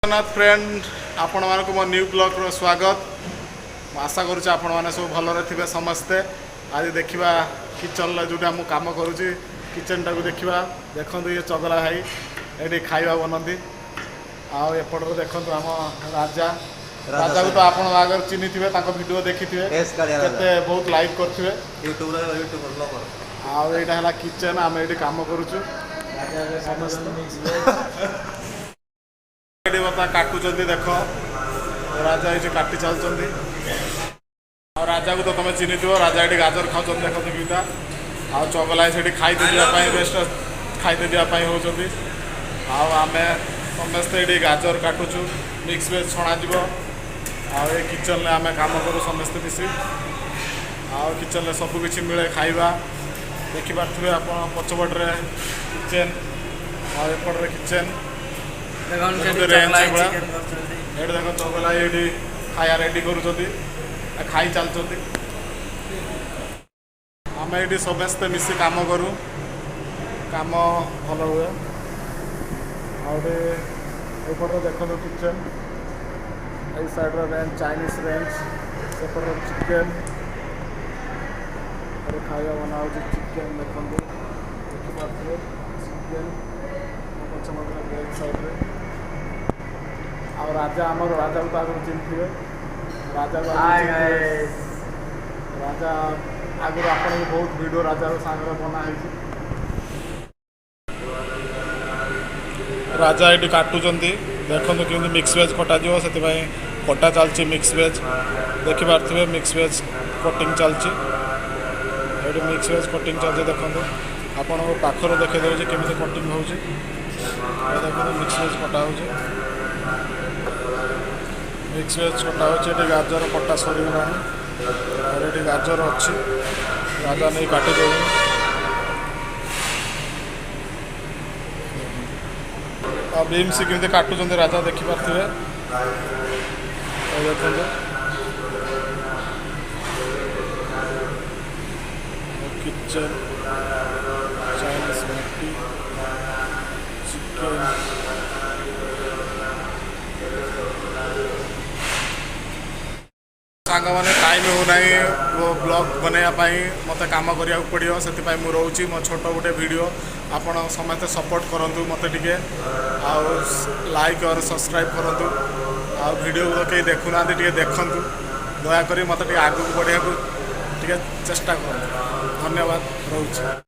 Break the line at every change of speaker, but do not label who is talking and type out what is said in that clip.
Jagannath friend आपण मानक मो न्यू ब्लॉग रो स्वागत। आशा करुँच आपण मैंने सब भलरे थे समस्ते। आज देखा किचन जोटा मुझे कम करुँची किचन टाक देखा देखो ये चगला भाई ये खाଇବା बनाती आपटे देखो आम राजा राजा को तो आप चिन्ही थे वीडियो देखी थे बहुत लाइक करेंगे आईटा किचन आम ये कम करुचु बता काटुंट देख राजा ये काटी चलते राजा को तो तुम चिन्ह थो राजा ये गाजर खाऊ देख दुईटा आ चगला से खाईदेवाई रेस्ट खाईदेवाई होती आम समस्ते ये गाजर काटुचु मिक्स वेज छणा ये किचन में आम कम करूँ समस्ते मिसी किचन में सबकि मिले खाइबा देखिपे आप पछपटे किचन एपटे किचन ये देख चगला ये खाया रेडी कर खाई चलते आम ये समस्ते मिसी कम करूँ कम भल हुए आउटे देखो किचन ये साइड रेंज चाइनीज रेंज सेपट चिकेन खाया बना चिकेन देखो देखिए चिकेन पछपटे बेक साइड्रे आ राजा आमर राजा को आगे चिन्ह राजा राजा आगे आपको बहुत वीडियो राजा सागर बनाई राजा ये काटुंट देखो कि मिक्स वेज कटा से कटा चलती मिक्स वेज देखिपे मिक्स वेज कटिंग चलती ये मिक्स वेज कटिंग चलती देखो आपण पाखर देखे देखे केमी कटिंग हो देखो मिक्स वेज कटा हो मिक्स वेज कटा हो गाजर कटा सरीगला और ये गाजर अच्छी राजा नहीं काटी दे बीम्स केमी काटुंट राजा देखिपे देखो किचन चाइनीज मैटी चिकेन सांग मैंने टाइम होना ब्लॉग बनवाई मत कम करा पड़ो से मुझे रोचे मो छोट गोटे वीडियो आपण समस्त सपोर्ट करूँ मत टे लाइक और सब्सक्राइब करूँ आ वीडियो कहीं देखुना देखु दयाकोरी मत आगे बढ़िया चेष्टा करूँ। धन्यवाद रोचे।